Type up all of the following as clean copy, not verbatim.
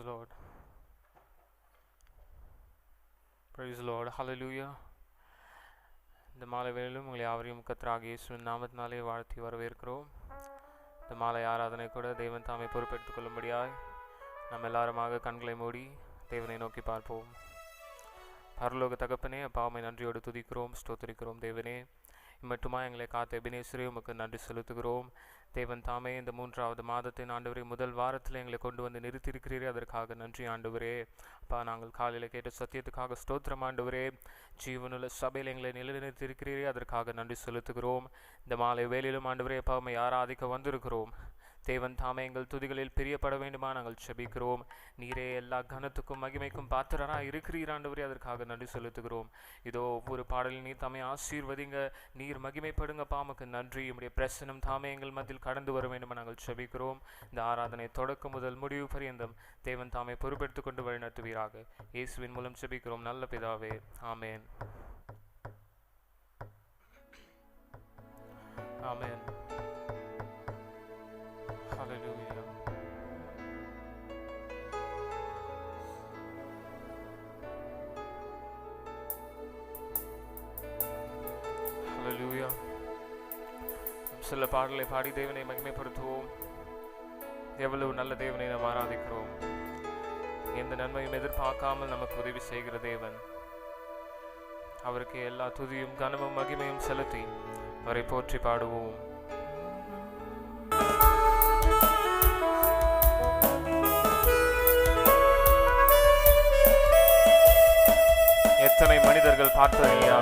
the Lord. Praise the Lord. Hallelujah. இந்த மாலை வேளையிலும் உங்களை யாவரையும் கர்த்தராகிய இயேசுவின் நாமத்தினாலே வாழ்த்தி வரவேற்கிறோம். இந்த மாலை ஆராதனை கூட தேவன் தாமே பொறுப்பெடுத்துக் கொள்ளும்படியாய் நம்ம எல்லாருமாக கண்களை மூடி தேவனை நோக்கி பார்ப்போம். பரலோக தகப்பனே, அப்பாவை நன்றியோடு துதிக்கிறோம், ஸ்தோத்திரிக்கிறோம். தேவனே, மட்டுமா எங்களை காத்த எபினேசரே உமக்கு நன்றி செலுத்துகிறோம். தேவன் தாமே இந்த 3வது மாதத்தின் ஆண்டவரே முதல் வாரத்தில் எங்களை கொண்டு வந்து நிறுத்தியிருக்கிறீரே, அதற்காக நன்றி ஆண்டவரே. அப்பா, நாங்கள் காலையில் கேட்ட சத்தியத்துக்காக ஸ்தோத்திரம் ஆண்டவரே. ஜீவனுள்ள சபையில் எங்களை நிலைநிறுத்தியிருக்கிறீரே, அதற்காக நன்றி செலுத்துகிறோம். இந்த மாலை வேலையிலும் ஆண்டவரே அப்பா உம்மை ஆராதிக்க வந்திருக்கிறோம். தேவன் தாமே எங்கள் துதிகளில் பிரியப்பட வேண்டுமா நாங்கள் செபிக்கிறோம். நீரே எல்லா கனத்துக்கும் மகிமைக்கும் பாத்திரராக இருக்கிறீர் ஆண்டவரே, அதற்காக நன்றி செலுத்துகிறோம். இதோ ஒவ்வொரு பாடலில் நீர் தாமே ஆசீர்வதிங்க, நீர் மகிமைப்படுங்க. பாமக்கு நன்றி. உம்முடைய பிரசனம் தாமே எங்கள் மத்தியில் கடந்து வர வேண்டுமா நாங்கள் செபிக்கிறோம். இந்த ஆராதனை தொடக்கம் முதல் முடிவு பரியந்தம் தேவன் தாமே பொறுப்பெடுத்துக் கொண்டு வழிநடத்துவீராக. இயேசுவின் மூலம் செபிக்கிறோம் நல்ல பிதாவே, ஆமேன். ஆமேன். Hallelujah. Hallelujah. சில பாடலை பாடி தேவனை மகிமைப்படுத்துவோம். எவ்வளவு நல்ல தேவனை நாம் ஆராதிக்கிறோம். எந்த நன்மையும் எதிர்பார்க்காமல் நமக்கு உதவி செய்கிற தேவன். அவருக்கு எல்லா துதியும் கனமும் மகிமையும் செலுத்தி அவரை போற்றி பாடுவோம். எத்தனை மனிதர்கள் பார்த்தனையா,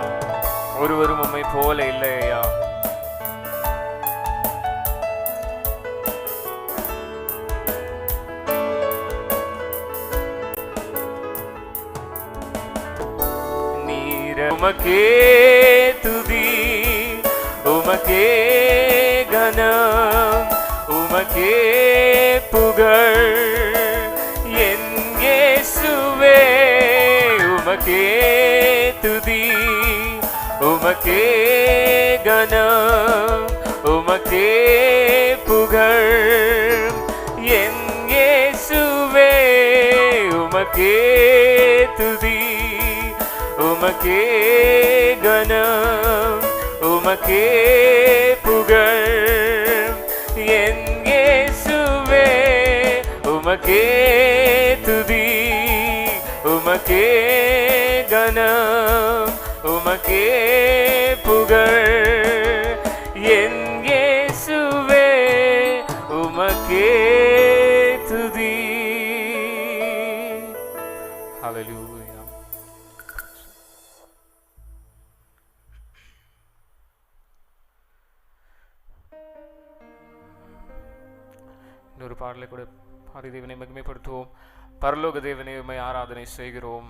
ஒருவரும் உம்மை போல இல்லையா. நீர் உமக்கே துதி, உமக்கே கனம், உமக்கே புகழ் என் இயேசுவே. உமக்கே துதி, உமக்கே கனம், உமக்கே புகழ் என் இயேசுவே. உமக்கே துதி, உமக்கே கனம், உமக்கே புகழ் என் இயேசுவே. உமக்கே துதி, உமக்கே கனம், உமக்கே புகழ் என் இயேசுவே. உமக்கே துதி. ஹல்லேலூயா. இன்னொரு பாடலை கூட பாடி தேவனை மகிமைப்படுத்துவோம். பரலோக தேவனே உம்மை ஆராதனை செய்கிறோம்,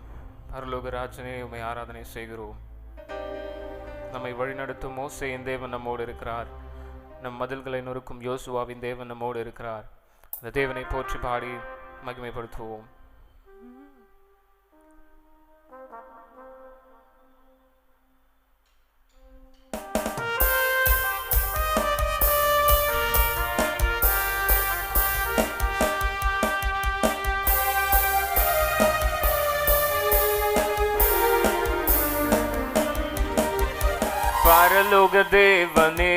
பரலோக ராஜனே உம்மை ஆராதனை செய்கிறோம். நம்மை வழிநடத்தும் மோசேயின் தேவன் நம்மோடு இருக்கிறார். நம் மதில்களை நொறுக்கும் யோசுவாவின் தேவன் நம்மோடு இருக்கிறார். அந்த தேவனை போற்றி பாடி மகிமைப்படுத்துவோம். பரலோக தேவனே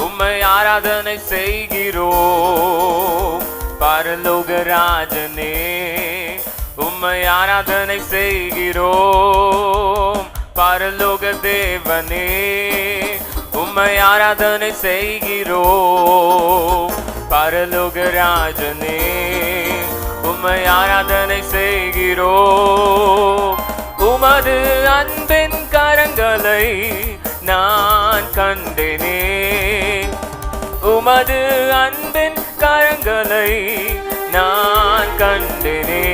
உம்மை ஆராதனை செய்கிறோம். பரலோக ராஜனே உம்மை ஆராதனை செய்கிறோம். பரலோக தேவனே உம்மை ஆராதனை செய்கிறோம். பரலோக ராஜனே உம்மை ஆராதனை செய்கிறோம். உமது அன்பின் கரங்களை நான் கண்டேனே. உமது அன்பின் கரங்களை நான் கண்டேனே.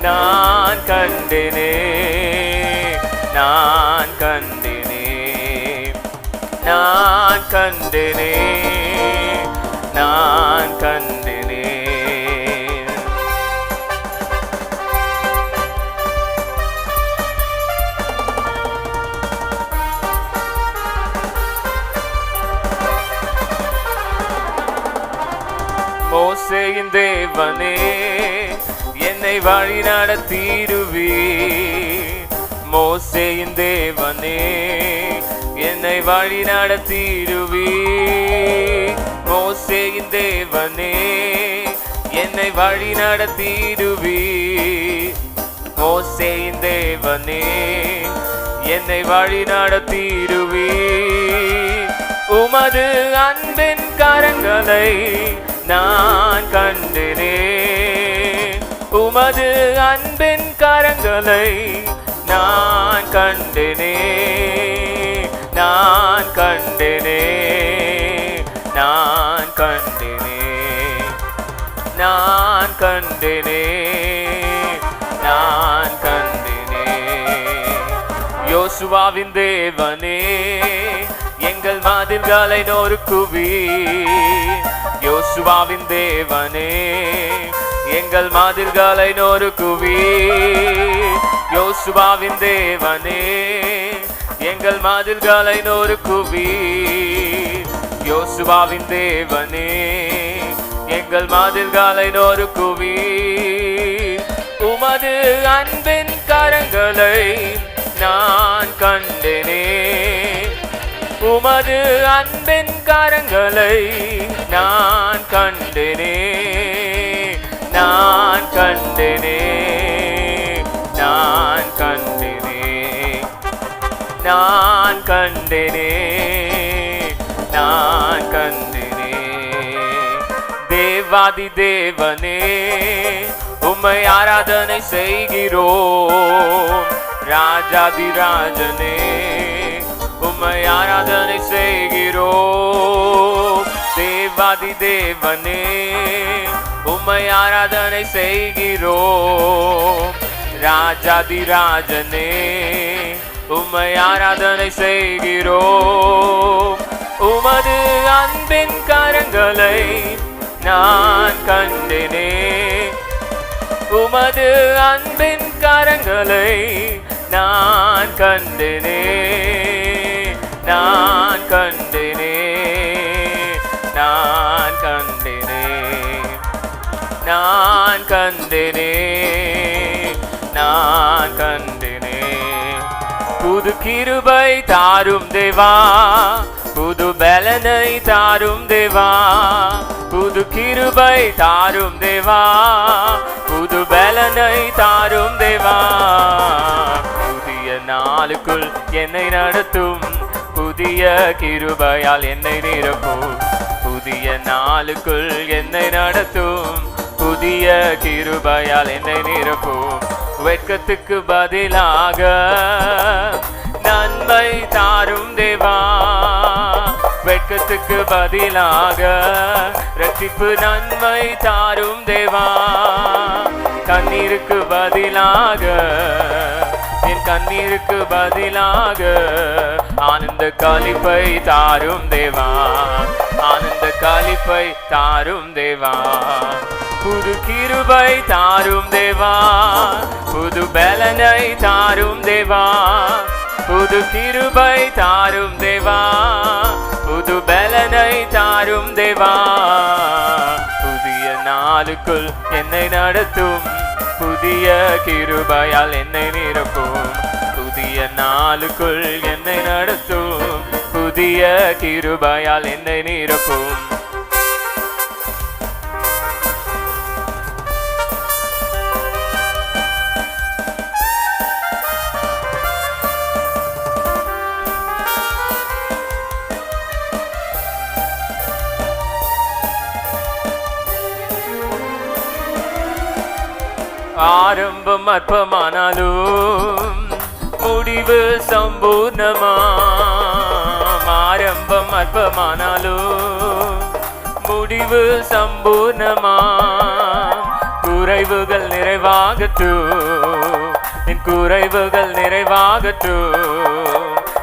நான் கண்டேனே, நான் கண்டேனே, நான் கண்டேனே, நான் கண்டேனே. மோசேயின் தேவனே என்னை வழி நடத்திடுவீர். மோசேயின் தேவனே என்னை வழி நடத்திடுவீர். மோசேயின் தேவனே என்னை வழி நடத்திடுவீர். மோசேயின் தேவனே என்னை வழி நடத்திடுவீர். உமது அன்பின் கரங்களை நான் கண்டேனே. உமது அன்பின் கரங்களை நான் கண்டேனே. நான் கண்டேனே. நான் கண்டேனே. நான் கண்டேனே. நான் கண்டேனே. யோசுவாவின் தேவனே எங்கள் மதில்களை நொறுக்குவீர். யோசுவாவின் தேவனே எங்கள் மதில்களை நொறுக்குவீர். யோசுவாவின் தேவனே எங்கள் மதில்களை நொறுக்குவீர். யோசுவாவின் தேவனே எங்கள் மதில்களை நொறுக்குவீர். உமது அன்பின் கரங்களை நான் கண்டேனே. உமது அன்பின் கரங்களை நான் கண்டேனே. நான் கண்டேனே. நான் கண்டேனே. நான் கண்டேனே. நான் கண்டேனே. தேவாதி தேவனே உம்மை ஆராதனை செய்கிறோம். ராஜாதி ராஜனே உம்மை ஆராதனை செய்கிறோம். தேவாதி தேவனே உம்மை ஆராதனை செய்கிறோம். ராஜாதி ராஜனே உம்மை ஆராதனை செய்கிறோம். உமது அன்பின் கரங்களை நான் கண்டேனே. உமது அன்பின் கரங்களை நான் கண்டேனே. நான் கண்டேனே. நான் கண்டேனே. நான் கண்டேனே. நான் கண்டேனே. புது கிருபை தாரும் தேவா, புது பலனை தாரும் தேவா. புது கிருபை தாரும் தேவா, புது பலனை தாரும் தேவா. புதிய நாளுக்குள் என்னை நடத்தும், புதிய கிருபையால் என்னை நிரப்பும். புதிய நாளுக்குள் என்னை நடத்தும், புதிய கிருபையால் என்னை நிரப்பும். வெட்கத்துக்கு பதிலாக நன்மை தாரும் தேவா. வெட்கத்துக்கு பதிலாக இரட்டிப்பு நன்மை தாரும் தேவா. கண்ணீருக்கு பதிலாக, என் கண்ணீருக்கு பதிலாக ஆனந்த களிப்பை தாரும் தேவா. ஆனந்த களிப்பை தாரும் தேவா. புது கிருபை தாரும் தேவா, புது பலனை தாரும் தேவா. புது கிருபை தாரும் தேவா, புது பலனை தாரும் தேவா. புதிய நாளுக்குள் என்னை நடத்தும், புதிய கிருபையால் என்னை நிரப்பும். புதிய நாளுக்குள் என்னை நடத்தும், புதிய கிருபையால் என்னை நிரப்பும். ஆரம்பம் அற்பமானாலும் முடிவு சம்பூர்ணமாம். ஆரம்பம் அற்பமானாலும் முடிவு சம்பூர்ணமாம். குறைவுகள் நிறைவாகட்டும், என் குறைவுகள் நிறைவாகட்டும்.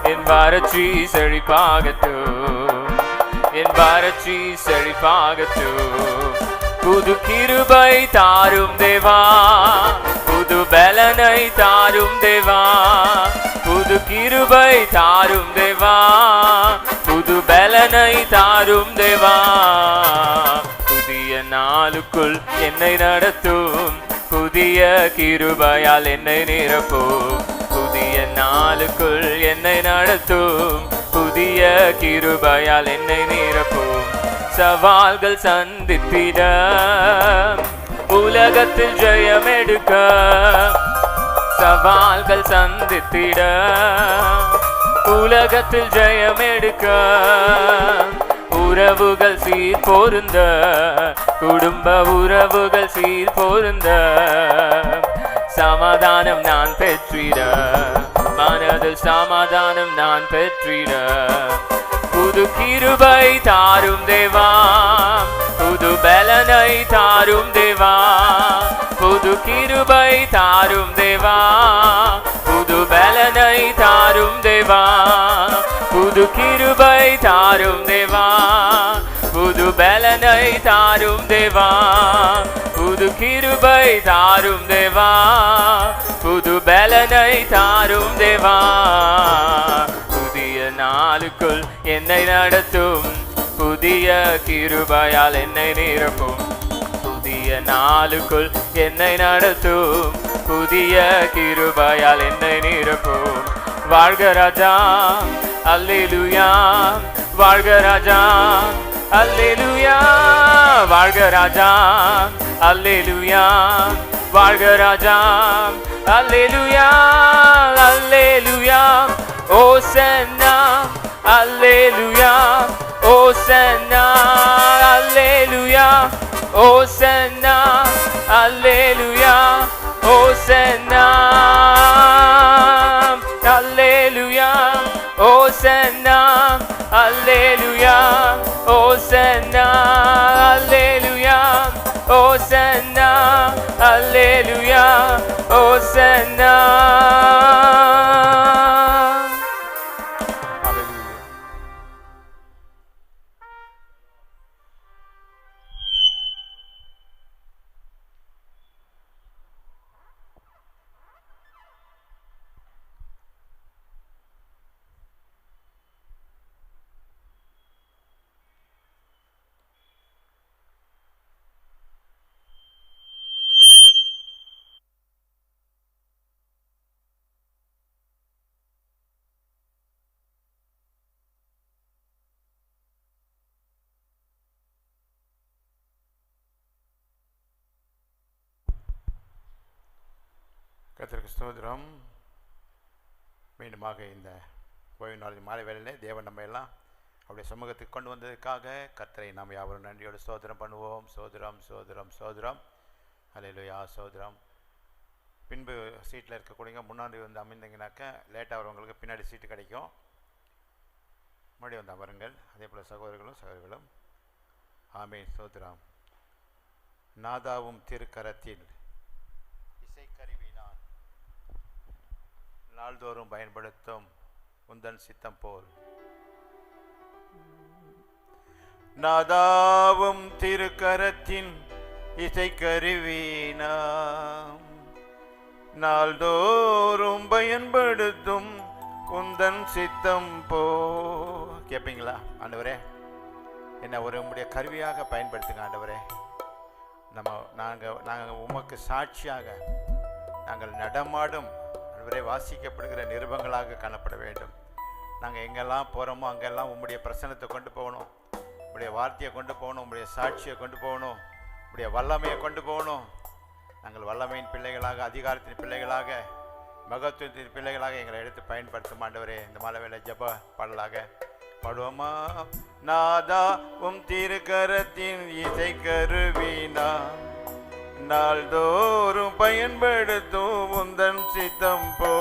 என் வறட்சி செழிப்பாகட்டும், என் வறட்சி செழிப்பாகட்டும். புது கிருபை தாரும் தேவா, புது பலனை தாரும் தேவா. புது கிருபை தாரும் தேவா, புது பலனை தாரும் தேவா. புதிய நாளுக்குள் என்னை நடத்தும், புதிய கிருபையால் என்னை நிரப்பும். புதிய நாளுக்குள் என்னை நடத்தும், புதிய கிருபையால் என்னை நிரப்பும். சவால்கள் சந்தித்திட, உலகத்தில் ஜெயம் எடுக்க. சவால்கள் சந்தித்திட, உலகத்தில் ஜெயம் எடுக்க. உறவுகள் சீர் பொருந்த, குடும்ப உறவுகள் சீர் பொருந்த. சமாதானம் நான் பெற்றிட, மனதில் சமாதானம் நான் பெற்றிட. புது கிருபை தாரும் தேவா, புது பலனை தாரும் தேவா. புது கிருபை தாரும் தேவா, புது பலனை தாரும் தேவா. புது கிருபை தாரும் தேவா, புது பலனை தாரும் தேவா. புது கிருபை தாரும் தேவா, புது பலனை தாரும் தேவா. புதிய நாளுக்குள் என்னை நடத்தும், புதிய கிருபையால் என்னை நிரப்பும். புதிய நாளுக்குள் என்னை நடத்தும், புதிய கிருபையால் என்னை நிரப்பும். வாழ்க ராஜா, அல்லேலூயா. வாழ்க ராஜா, அல்லேலூயா. வாழ்க ராஜா, அல்லேலூயா. வாழ்க ராஜா, அல்லேலூயா. அல்லேலூயா. ஓசன்னா, அல்லேலூயா. ஓசன்னா, அல்லேலூயா. ஓசன்னா, அல்லேலூயா. ஓசன்னா, அல்லேலூயா. ஓசன்னா, அல்லேலூயா. ஓசன்னா, அல்லேலூயா. ஓசன்னா, அல்லேலூயா. ஓசன்னா. கர்த்தருக்கு ஸ்தோத்திரம். மீண்டுமாக இந்த ஓய்வு நாளின் மாலை வேளையிலே தேவன் நம்ம எல்லாம் அவருடைய சமூகத்துக்கு கொண்டு வந்ததுக்காக கர்த்தரை நாம் யாவரும் நன்றியோடு ஸ்தோத்திரம் பண்ணுவோம். சோதரம் சோதரம் சோதரம். அல்லேலூயா. சோதரம். பின்பு சீட்டில் இருக்கக்கூடியவங்க முன்னாடி வந்து அமைந்தீங்கனாக்கா லேட்டாக வரவங்களுக்கு பின்னாடி சீட்டு கிடைக்கும். முன்னாடி வந்து அமருங்கள். அதே போல் சகோதரர்களும் ஆமென். சோதரம். நாதாவும் திருக்கரத்தில் இசைக்கருவினான் நாள்தோறும் பயன்படுத்தும் உந்தன் சித்தம் போல். நாதாவும் திருக்கரத்தின் இசைக்கருவினான் நாள்தோறும் பயன்படுத்தும் உந்தன் சித்தம் போ. கேட்பீங்களா? ஆண்டவரே, என்ன ஒரு உம்முடைய கருவியாக பயன்படுத்துங்க ஆண்டவரே. நாங்கள் உமக்கு சாட்சியாக நாங்கள் நடமாடும் ஆண்டவரே வாசிக்கப்படுகிற நிருபங்களாக காணப்பட வேண்டும். நாங்கள் எங்கெல்லாம் போகிறோமோ அங்கெல்லாம் உம்முடைய பிரசன்னத்தை கொண்டு போகணும், உம்முடைய வார்த்தையை கொண்டு போகணும், உம்முடைய சாட்சியை கொண்டு போகணும், உம்முடைய வல்லமையை கொண்டு போகணும். நாங்கள் வல்லமையின் பிள்ளைகளாக, அதிகாரத்தின் பிள்ளைகளாக, மகத்துவத்தின் பிள்ளைகளாக எங்களை எடுத்து பயன்படுத்தும் ஆண்டவரே. இந்த மாலை ஜெப பாடலாக பாடுவோமா? நாதா உம் திருக்கரத்தின் இசை கருவினா நாள்தோறும் பயன்படுத்தும் உந்தன் சித்தம் போ.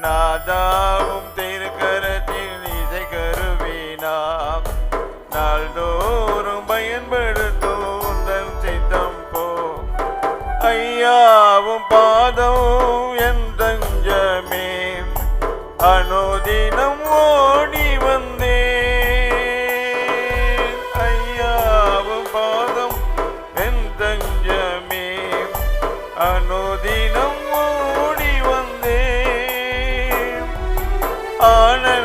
நாதா உம் திருக்கரத்தின் இசை கருவினா நாள்தோறும் பயன்படுத்தும் உந்தன் சித்தம் போ. ஐயாவும் பாதம் என் தஞ்சமே அனுதினம் ஓடி வந்தேன். ஐயாவும் பாதம் என் தஞ்சமே அனுதினம் ஓடி வந்தேன். ஆனந்த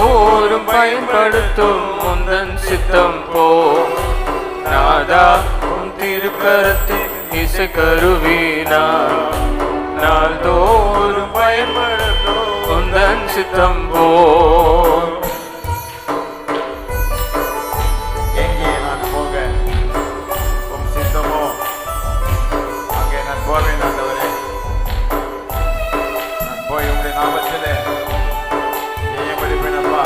நாள்தோறும் பயன்படுத்தும் உந்தன் சித்தம் போ. நாதா உம் திருக்கரத்தில் இசை கருவினார், நாள்தோறும் பயன்படுத்தும் உந்தன் சித்தம் போ. எங்கே நான் போக உம் சித்தமோ அங்கே நான் போவேன் ஆண்டவரே. நான் போய் உங்களுடைய நாமத்திலே ஜெயம் எடுப்பேனப்பா.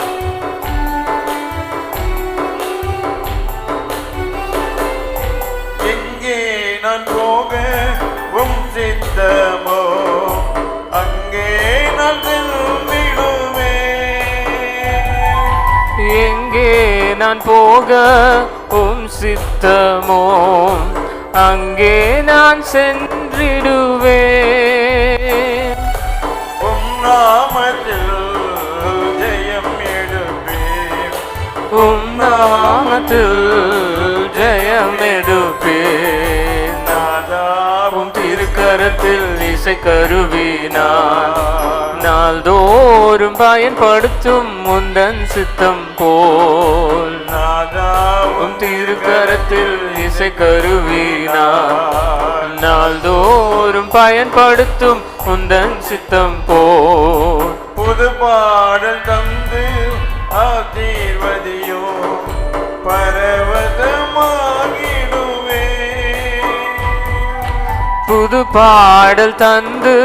எங்கே நான் போக உம் சித்தமோ அங்கே நான் சென்றிடுவேன். எங்கே நான் போக உம் சித்தமோ அங்கே நான் சென்றிடுவேன். உம் நாமத்தில் ஜெயம் எடுப்பேன். உம் நாமத்தில் ஜெயம் எடுப்பேன். நாதாவும் திருக்கரத்தில் இசை கருவினார், நாள்தோறும் பயன்படுத்தும் முந்தன் சித்தம் போல். நாதாவும் திருக்கரத்தில் இசை கருவினார், நாள்தோறும் பயன்படுத்தும் முந்தன் சித்தம் போல். புது பாடல் தந்து ஆசீர்வதியோ பரவசமாகிடுவே. புது பாடல் தந்து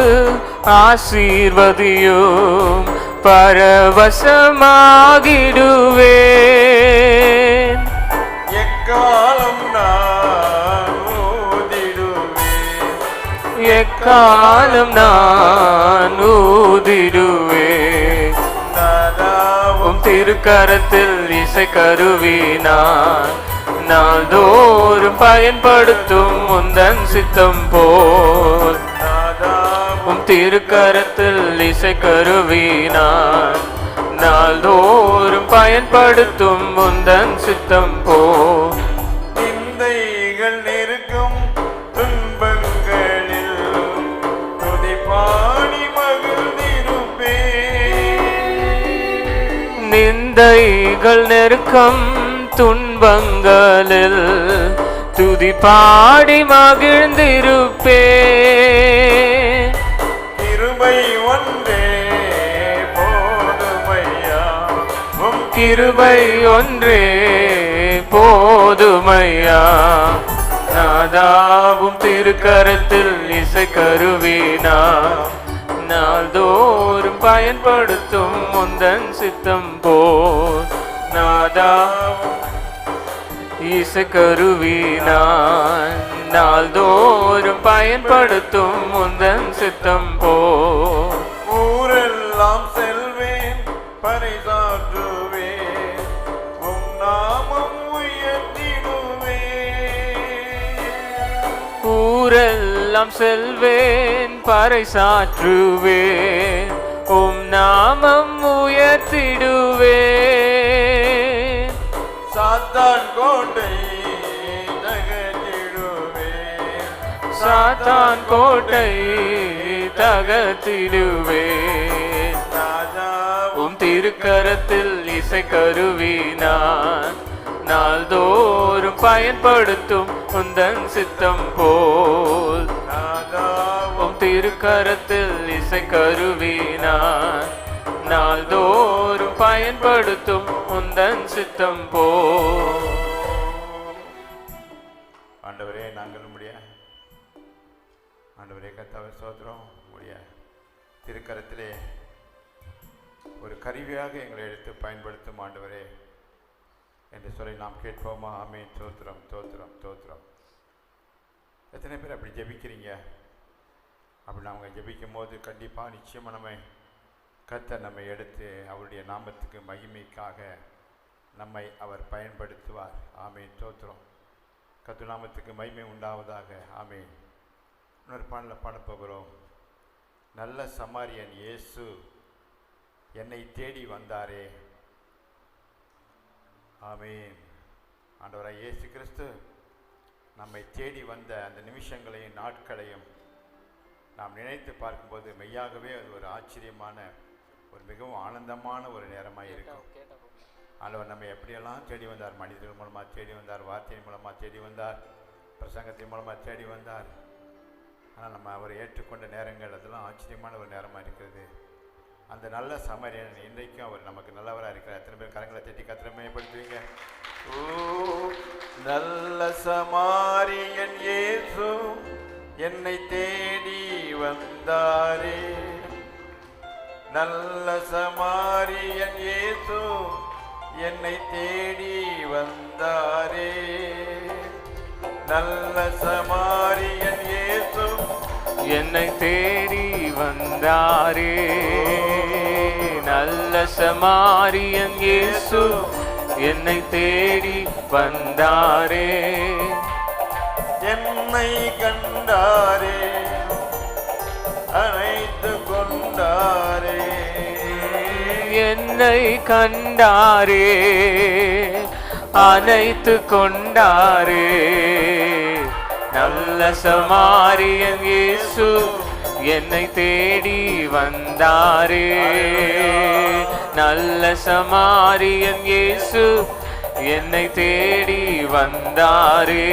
ஆசீர்வதியும் பரவசமாகிடுவேன். எக்காலம் நான் ஊதிடுவேன். எக்காலம் நான் ஊதிடுவேன். நாதாவும் திருக்கரத்தில் இசை கருவினார், நாள்தோறும் பயன்படுத்தும் முந்தன் சித்தம் போல். நாதாவும் திருக்கரத்தில் இசை கருவினார், நாள்தோறும் பயன்படுத்தும் முந்தன் சித்தம் போல். நிந்தைகள் நெருக்கும் துன்பங்களில் துதி பாடி மகிழ்ந்திருப்பேன். நிந்தைகள் நெருக்கம் துன்பங்களில் துதி பாடி மகிழ்ந்திருப்பேன். கிருபை ஒன்றே போதுமையா, உம் கிருபை ஒன்றே போதுமையா. நாதாவும் திருக்கரத்தில் இசை கருவினார், நாள்தோறும் பயன்படுத்தும் முந்தன் சித்தம் போல். நாதாவும் இசை கருவினார், நாள்தோறும் பயன்படுத்தும் முந்தன் சித்தம் போல். ஊரெல்லாம் செல்வேன் பறைசாற்றுவேன், உம் நாமம் உயர்த்திடுவேன். ஊரெல்லாம் செல்வேன் பறைசாற்றுவேன், உம் நாமம் உயர்த்திடுவேன். சாத்தான் கோட்டை தகர்த்திடுவேன். சாத்தான் கோட்டை தகர்த்திடுவேன். உம் திருக்கரத்தில் இசை கருவினார், நாள்தோறும் பயன்படுத்தும் உந்தன் சித்தம் போல். உம் திருக்கரத்தில் இசை கருவினார், நாள்தோறும் பயன்படுத்தும் உந்தன் சித்தம் போல். ஆண்டவரே, நாங்கள் உம்முடைய ஆண்டவரே கர்த்தாவே ஸ்தோத்திரம். உம்முடைய திருக்கரத்திலே ஒரு கருவியாக எங்களை எடுத்து பயன்படுத்தும் ஆண்டவரே என்று சொல்லி நாம் கேட்போமா? ஆமென். ஸ்தோத்திரம், ஸ்தோத்திரம், ஸ்தோத்திரம். எத்தனை பேர் அப்படி ஜெபிக்கிறீங்க? அப்படி நாங்கள் ஜெபிக்கும் போது கண்டிப்பாக நிச்சயமாக கர்த்தர் நம்மை எடுத்து அவருடைய நாமத்துக்கு மகிமைக்காக நம்மை அவர் பயன்படுத்துவார். ஆமென். ஸ்தோத்திரம். கர்த்தர் நாமத்துக்கு மகிமை உண்டாவதாக. ஆமென். இன்னொரு பாடல பாடப்போகிறோம். நல்ல சமாரியன் இயேசு என்னை தேடி வந்தாரே. ஆமென். ஆண்டவராய் இயேசு கிறிஸ்து நம்மை தேடி வந்த அந்த நிமிஷங்களையும் நாட்களையும் நாம் நினைத்து பார்க்கும்போது மெய்யாகவே அது ஒரு ஆச்சரியமான ஒரு மிகவும் ஆனந்தமான ஒரு நேரமாக இருக்கும். ஆண்டவர் நம்ம எப்படியெல்லாம் தேடி வந்தார், மனிதர்கள் மூலமாக தேடி வந்தார், வார்த்தையின் மூலமாக தேடி வந்தார், பிரசங்கத்தின் மூலமாக தேடி வந்தார். ஆனால் நம்ம அவரை ஏற்றுக்கொண்ட நேரங்கள் அதெல்லாம் ஆச்சரியமான ஒரு நேரமாக இருக்கிறது. அந்த நல்ல சமரியன் இன்றைக்கும் அவர் நமக்கு நல்லவராக இருக்கிறார். எத்தனை பேர் கரங்களை தட்டி கர்த்தரை மேம்படுத்துவீங்க? ஓ நல்ல சமாரியன் இயேசு என்னை தேடி வந்தாரே, நல்ல சமாரியன் இயேசு என்னை தேடி வந்தாரே, நல்ல சமாரியன் இயேசு என்னை தேடி வந்தாரே, நல்ல சமாரியன் இயேசு என்னை தேடி வந்தாரே, என்னை கண்டாரே, அழைத்து கொண்டாரே, என்னை கண்டாரே, அணைத்து கொண்டாரே, நல்ல சமாரியன் இயேசு என்னை தேடி வந்தாரே, நல்ல சமாரியன் இயேசு என்னை தேடி வந்தாரே,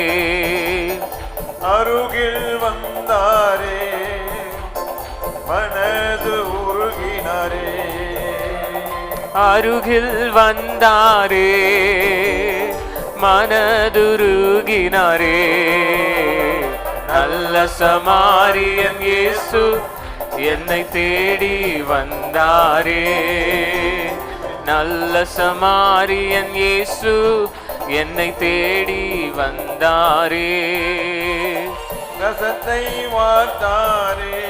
அருகில் வந்தாரே, மனது உருகினாரே, அருகில் வந்தாரே, மனதுருகினாரே, நல்ல சமாரியன் இயேசு என்னை தேடி வந்தாரே, நல்ல சமாரியன் இயேசு என்னை தேடி வந்தாரே, ரசத்தை வார்த்தாரே,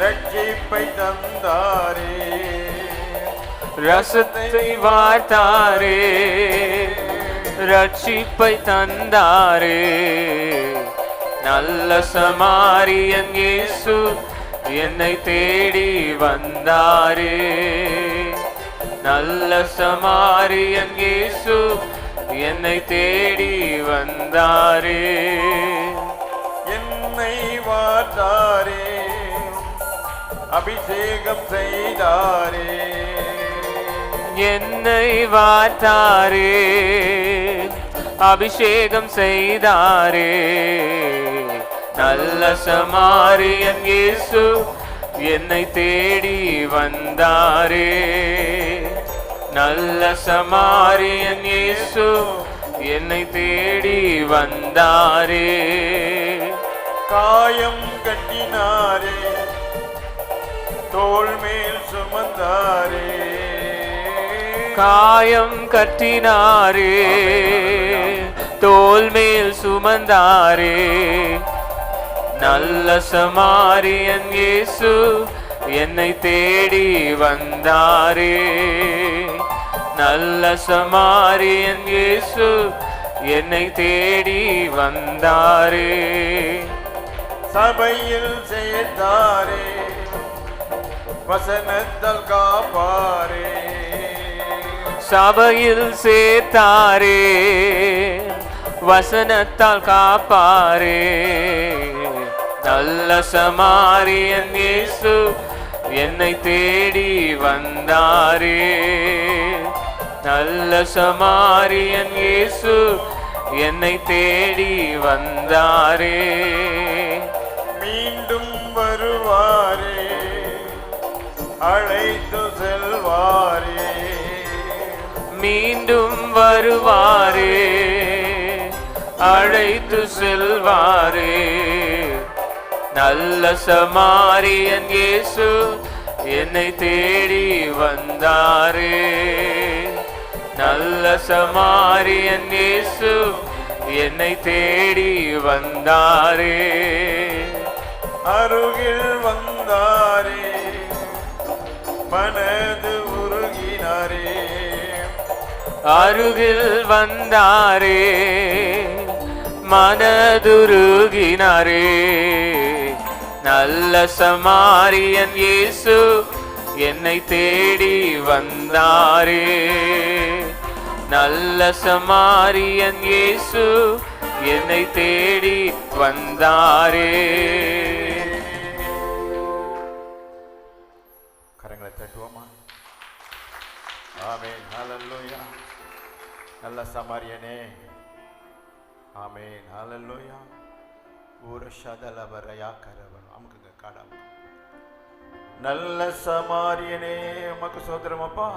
ரட்சிப்பை தந்தாரே, ரசத்தை வார்த்தாரே, ரட்சிப்பை தந்தாரே, நல்ல சமாரியன் இயேசு என்னை தேடி வந்தாரே, நல்ல சமாரியன் இயேசு என்னை தேடி வந்தாரே, என்னை வார்த்தாரே, அபிஷேகம் செய்தாரே, என்னை வார்த்தாரே, அபிஷேகம் செய்தாரே, நல்ல சமாரியன் இயேசு என்னை தேடி வந்தாரே, நல்ல சமாரியன் இயேசு என்னை தேடி வந்தாரே, காயம் கட்டினாரே, தோள் மேல் சுமந்தாரே, காயம் கட்டினாரே, தோள் மேல் சுமந்தாரே, நல்ல சமாரியன் இயேசு என்னை தேடி வந்தாரே, நல்ல சமாரியன் இயேசு என்னை தேடி வந்தாரே, சபையில் சேர்த்தாரே, வசனத்தால் காப்பாரே, சபையில் சேர்த்தாரே, வசனத்தால் காப்பாரே, நல்ல சமாரியன் இயேசு என்னை தேடி வந்தாரே, நல்ல சமாரியன் இயேசு என்னை தேடி வந்தாரே, மீண்டும் வருவாரே, அழைத்து செல்வாரே, மீண்டும் வருவாரே, அழைத்து செல்வாரே, நல்ல சமாரியன் இயேசு என்னை தேடி வந்தாரே, நல்ல சமாரியன் இயேசு என்னை தேடி வந்தாரே, அருகில் வந்தாரே, மனது உருகினாரே, அருகில் வந்தாரே, மனதுருகினாரே, நல்ல சமாரியன் இயேசு என்னை தேடி வந்தாரே, நல்ல சமாரியன் இயேசு என்னை தேடி வந்தாரே. கரங்களை ஆமென். ஹல்லேலூயா. நல்ல சமாரியனே. ஆமென். ஹல்லேலூயா. ஊரஷதலவரயா கரவன் அமுக்குங்க காடாம. நல்ல சமாரியனே உமக்கு ஸ்தோத்திரம் அப்பா.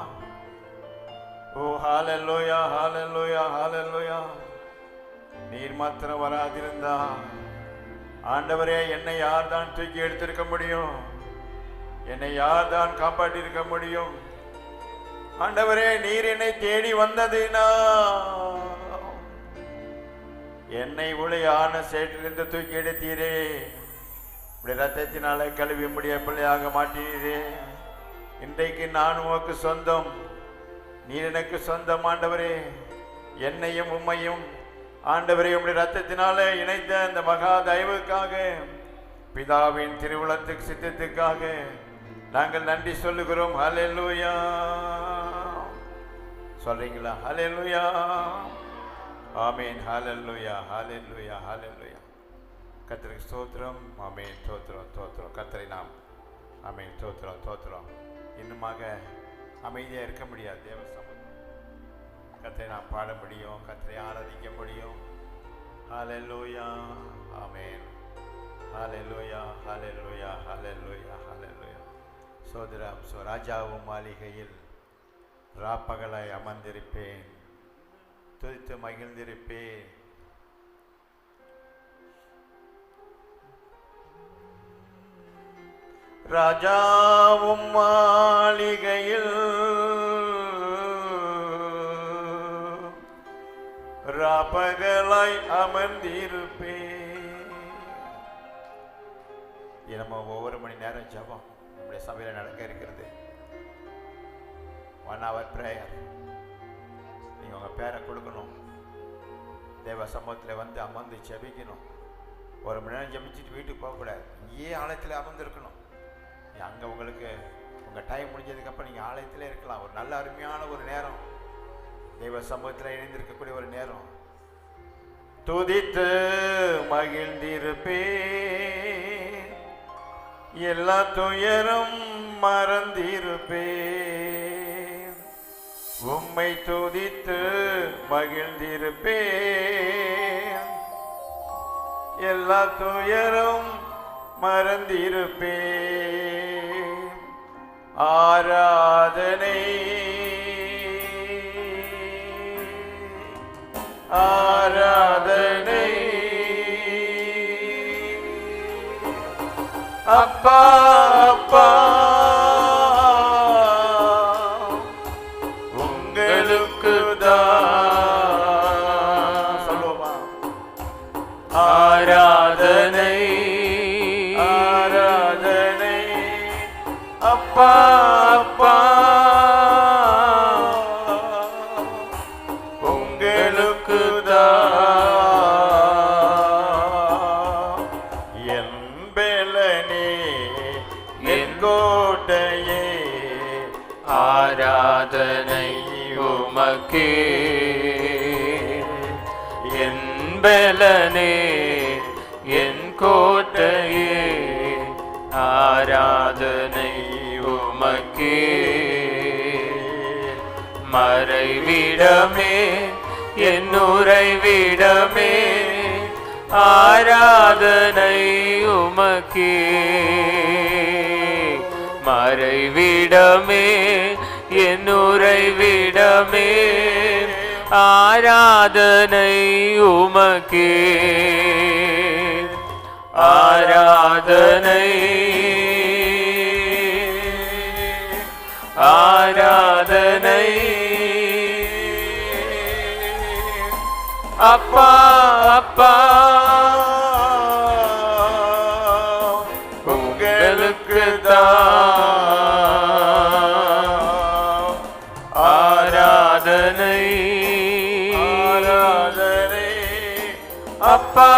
ஓ ஹல்லேலூயா, ஹல்லேலூயா, ஹல்லேலூயா. நீர் மாத்திரம் வராதிருந்தா ஆண்டவரே என்னை யார் தான் தூக்கி எடுத்திருக்க முடியும்? என்னை யார் தான் காப்பாற்றிருக்க முடியும்? ஆண்டவரே நீர் என்னை தேடி வந்ததுனா என்னை உளையான சேற்றிலிருந்து தூக்கி எடுத்தீரே. இப்படி ரத்தத்தினால கழுவி முடிய பிள்ளையாக மாட்டீரே. இன்றைக்கு நான் உமக்கு சொந்தம், நீர் எனக்கு சொந்தம். ஆண்டவரே என்னையும் உம்மையும் ஆண்டவரே உம்முடைய ரத்தத்தினால இணைத்த இந்த மகா தயவுக்காக, பிதாவின் திருவுளத்துக்கு சித்தத்துக்காக நாங்கள் நன்றி சொல்லுகிறோம். ஹல்லேலூயா. சொல்றீங்களா? ஹல்லேலூயா. ஆமென். ஹல்லேலூயா, ஹல்லேலூயா, ஹல்லேலூயா. கர்த்தருக்கு ஸ்தோத்திரம். ஆமென். ஸ்தோத்திரம், ஸ்தோத்திரம். கர்த்தரை நாம் ஆமென். ஸ்தோத்திரம், ஸ்தோத்திரம். இன்னுமாக அமைதியாக இருக்க முடியாது. தேவ சமூகம் கர்த்தரை நாம் பாட முடியும், கர்த்தரை ஆராதிக்க முடியும். ஹல்லேலூயா. ஆமென். ஹல்லேலூயா, ஹல்லேலூயா, ஹல்லேலூயா, ஹல்லேலூயா. சோதரம் ராஜாவும் மாளிகையில் ராப்பகலாய் அமர்ந்திருப்பேன், துதித்து மகிழ்ந்திருப்பேன். ராஜாவும் மாளிகையில் ராப்பகலாய் அமர்ந்திருப்பேன். நம்ம ஒவ்வொரு மணி நேரம் ஜெபம் நம்முடைய சபையில் நடக்க இருக்கிறது. 1 hour prayer. நீங்கள் உங்கள் பேரை கொடுக்கணும், தேவ சமூகத்தில் வந்து அமர்ந்து ஜெபிக்கணும். 1 மணி நேரம் ஜெபிச்சுட்டு வீட்டுக்கு போகக்கூடாது, இங்கேயே ஆலயத்தில் அமர்ந்துருக்கணும். அங்கே உங்களுக்கு உங்கள் டைம் முடிஞ்சதுக்கப்புறம் நீங்கள் ஆலயத்திலே இருக்கலாம். ஒரு நல்ல அருமையான ஒரு நேரம், தேவ சமூகத்தில் இணைந்திருக்கக்கூடிய ஒரு நேரம். துதித்து மகிழ்ந்திருப்பேன், எல்லா துயரம் மறந்திருப்பேன். உம்மை துதித்து மகிழ்ந்திருப்பேன், எல்லா துயரம் மறந்திருப்பேன். ஆராதனை ஆராதனை அப்பா அப்பா உங்களுக்கு தான். சொல்லுவோமா? ஆராதனை ஆராதனை அப்பா அப்பா உங்களுக்கு தான். என் பெலனே என் கோட்டையே ஆராதனை உமக்கே. என் பெலனே என் கோட்டையே ஆராதனை உமக்கே. மறைவிடமே என் உறைவிடமே ஆராதனை உமக்கே. மறைவிடமே என் உறைவிடமே ஆராதனை உமக்கே. ஆராதனை ஆராதனை அப்பா அப்பா உங்களுக்கு தான். ஆராதனை ஆராதனை அப்பா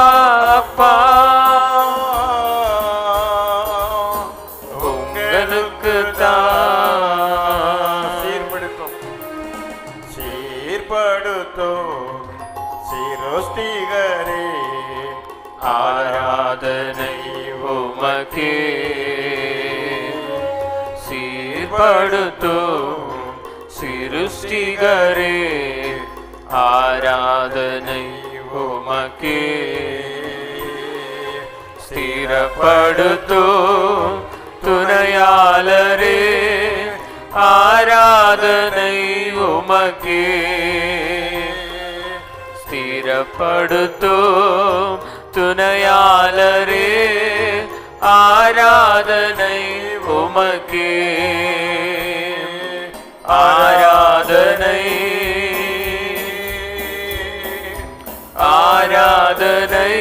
அப்பா உங்களுக்கு தான். சீர்படுத்தும் சீர்படுத்தும் சிருஷ்டிகரே ஆராதனை உமக்கே. சீர்படுத்தும் சிருஷ்டிகரே சிருஷ்டிகரே ஆராதனை உமக்கே. ஸ்திரப்படுத்தும் துணையாளரே ஆராதனை உமக்கே. ஸ்திரப்படுத்தும் துணையாளரே ஆராதனை உமக்கே. ஆராதனை ஆராதனை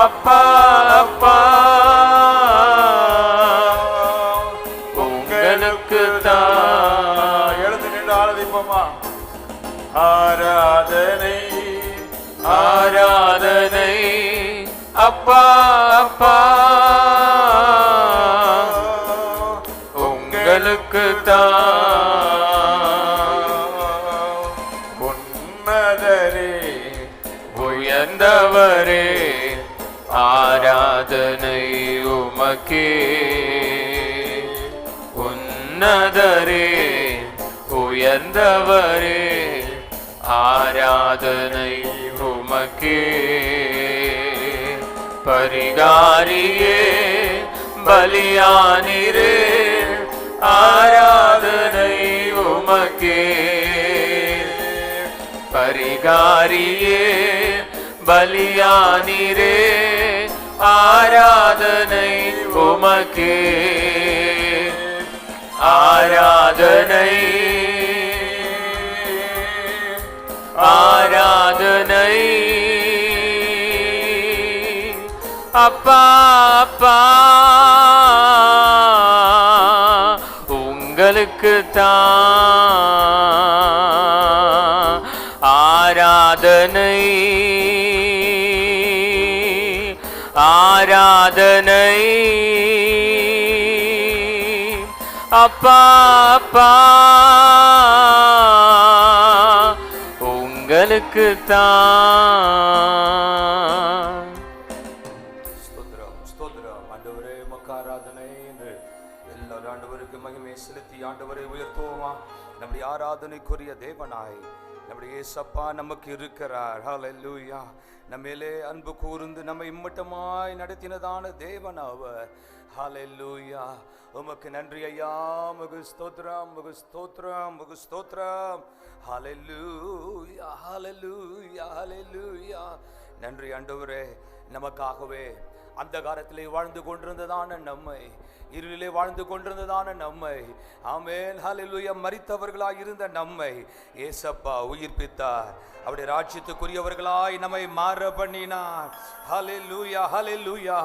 அப்பா அப்பா உங்களுக்கு தான். எழுந்து நின்று ஆராதிப்போமா. ஆராதனை ஆராதனை அப்பா அப்பா உங்களுக்கு தான். உன்னதரே உயர்ந்தவரே ஆராதனை உமக்கே. உன்னதரே உயர்ந்தவரே ஆராதனை உமக்கே. பரிகாரியே பலியானிரே ஆராதனை உமக்கே. பரிகாரியே பலியானிரே ஆராதனை உமக்கே. ஆராதனை ஆராதனை அப்பா அப்பா உங்களுக்கு தான். ஆராதனை ஆராதனை அப்பா அப்பா உங்களுக்கு தான். ஸ்தோத்திரம் ஸ்தோத்திரம். ஆண்டவரே உமக்கு ஆராதனை என்று எல்லாரும் ஆண்டவருக்கு மகிமை செலுத்தி ஆண்டவரை உயர்த்துவோமா. நம்முடைய ஆராதனைக்குரிய தேவனாய் நம்முடைய இயேசப்பா நமக்கு இருக்கிறார். ஹல்லேலூயா. நம்மேலே அன்பு கூர்ந்து நம்மை இம்மட்டமாய் நடத்தினதான தேவன் அவர். ஹல்லேலூயா. உமக்கு நன்றி ஐயா. உமக்கு ஸ்தோத்திரம் உமக்கு ஸ்தோத்திரம் உமக்கு ஸ்தோத்திரம். ஹல்லேலூயா ஹல்லேலூயா ஹல்லேலூயா. நன்றி ஆண்டவரே. நமக்காகவே அந்த காலத்திலே வாழ்ந்து கொண்டிருந்ததான நம்மை, இருளிலே வாழ்ந்து கொண்டிருந்ததான நம்மை, ஆமென் ஹல்லேலூயா, மரித்தவர்களாய் இருந்த நம்மை ஏசப்பா உயிர்ப்பித்தார். அவருடைய ராஜ்யத்துக்குரியவர்களாய் நம்மை மாற பண்ணினார். ஹல்லேலூயா ஹல்லேலூயா.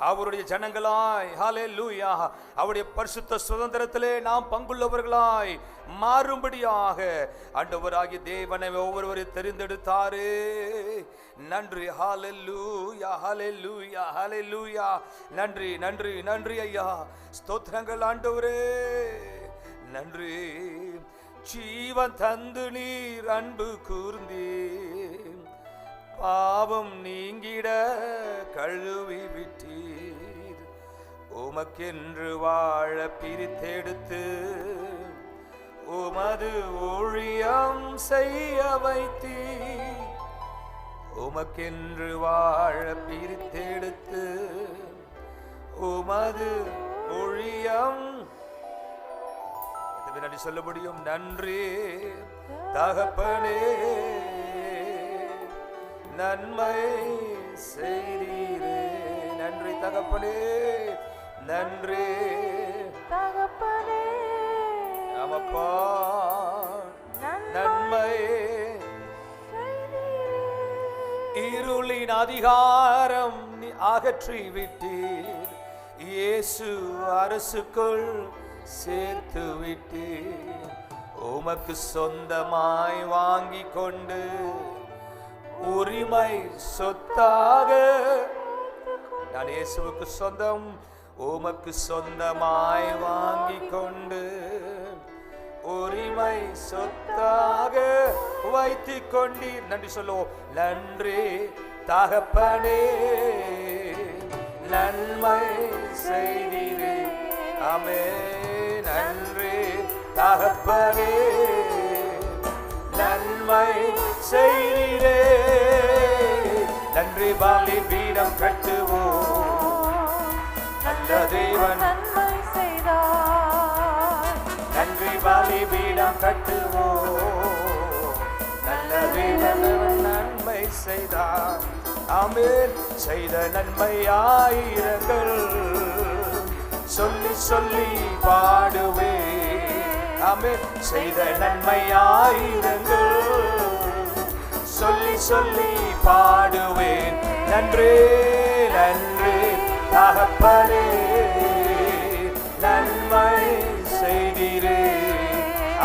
அவருடைய ஜனங்களாய் ஹல்லேலூயா அவருடைய பரிசுத்த சுதந்திரத்திலே நாம் பங்குள்ளவர்களாய் மாறும்படியாக ஆண்டவராகிய தேவனை ஒவ்வொருவரையும் தெரிந்தெடுத்தாரே. நன்றி. ஹல்லேலூயா ஹல்லேலூயா ஹல்லேலூயா. நன்றி நன்றி நன்றி ஐயா. ஸ்தோத்திரங்கள் ஆண்டவரே. நன்றி. ஜீவன் தந்து நீர் அன்பு கூர்ந்தீர், பாவம் நீங்கிட கழுவி விட்டீர், உமக்கென்று வாழ பிரித்தெடுத்து உமது ஊழியம் செய்ய வைத்தீர், உமக்கென்று வாழ பிரித்தெடுத்து உமது ஊழியம் நன்றி சொல்ல முடியும். நன்றி தகப்பனே, நன்மை செய்தீரே. நன்றி தகப்பனே, நன்றி தகப்பனே. ஆமப்பா, நன்மை இருளின் அதிகாரம் அகற்றி விட்டீர், இயேசு அரசுக்குள் சேர்த்து விட்டீர், உமக்கு சொந்தமாய் வாங்கி கொண்டு உரிமை சொத்தாக நான் இயேசுவுக்கு சொந்தம், உமக்கு சொந்தமாய் வாங்கி கொண்டு உரிமை சொத்தாக வைத்துக் கொண்டீர். நன்றி சொல்லுவோம். நன்றி தகப்பனே, நன்மை செய்தீரே. ஆமென். நன்றி தகப்பனே நன்மை செய்தீரே. நன்றி பலிபீடம் கட்டுவோம், நல்ல தேவன் நன்மை செய்தார். நன்றி பலிபீடம் கட்டுவோம், நல்ல தேவன் நன்மை செய்தார். ஆமென். செய்த நன்மை ஆயிரங்கள் சொல்லி சொல்லி பாடுவே. ஆமென். செய்த நன்மை ஆயிரங்கள் சொல்லி சொல்லி பாடுவேன். நன்றி நன்றி தகப்பனே நன்மை செய்தீரே.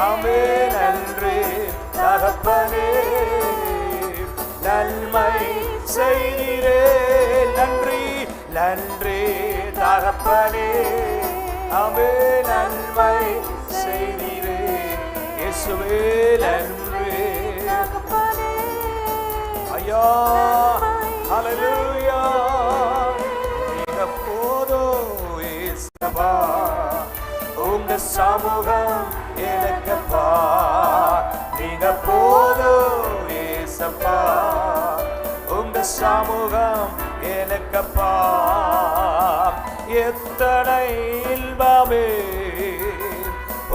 ஆமென். நன்றி தகப்பனே நன்மை செய்தீரே. நன்றி நன்றி தகப்பனே ஆமென். நன்மை செய்தீரே. இயேசுவே நன்றி ஐயா. ஹல்லேலூயா. நீங்க போதும் இயேசுவா, உங்க சமூகம் எனக்கப்பா. நீங்க போதும் இயேசுவா, உங்க சமூகம் எனக்கப்பா. எத்தனை இன்பமே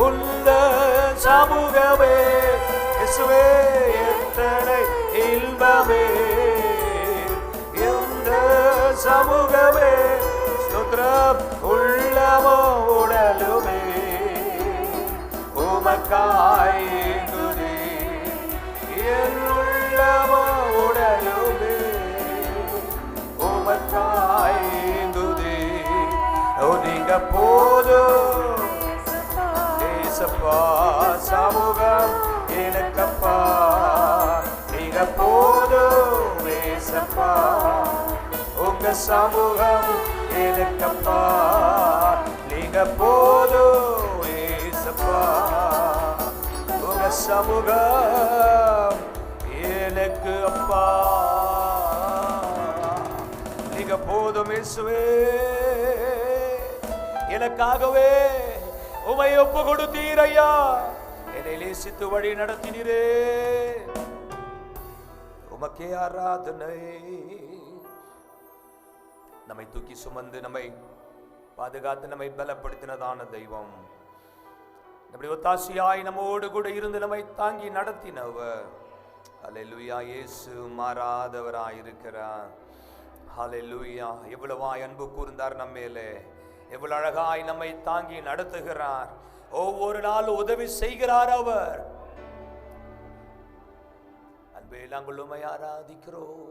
உந்த சமூகமே இயேசுவே. எத்தனை இன்பமே இந்த சமூகமே. ஸ்தோத்திரம். உள்ளமோ உடலுமே உமக்காய் ஏங்குதே. என் உள்ளமோ உடலுமே உமக்காய் ஏங்குதே. நீங்க போதும் ஏசப்பா, சமூகம் எனக்கப்பா. நீங்க போதும் ஏசப்பா, உங்க சமூகம் எனக்கப்பா. நீங்க போதும் ஏசப்பா, உங்க சமூகம் எனக்கு அப்பா. நீங்க போதும் இயேசுவே. எனக்காகவே உமை ஒப்பு கொடுத்தீர் ஐயா. என்னை நேசித்து வழி நடத்தினீரே. உமக்கே ஆராதனை. நம்மை தூக்கி சுமந்து நம்மை பாதுகாத்து நம்மை பலப்படுத்தினதான தெய்வம், நம்முடைய ஒத்தாசியாய் நம்மோடு கூட இருந்து நம்மை தாங்கி நடத்தினவர். ஹல்லேலூயா. இயேசு மாறாதவராயிருக்கிறார். ஹல்லேலூயா. எவ்வளவாய் அன்பு கூர்ந்தார் நம்மேலே, எவ்வளவு அழகாய் நம்மை தாங்கி நடத்துகிறார். ஒவ்வொரு நாளும் உதவி செய்கிறார் அவர். அன்பே நாங்கள் உம்மை ஆராதிக்கிறோம்.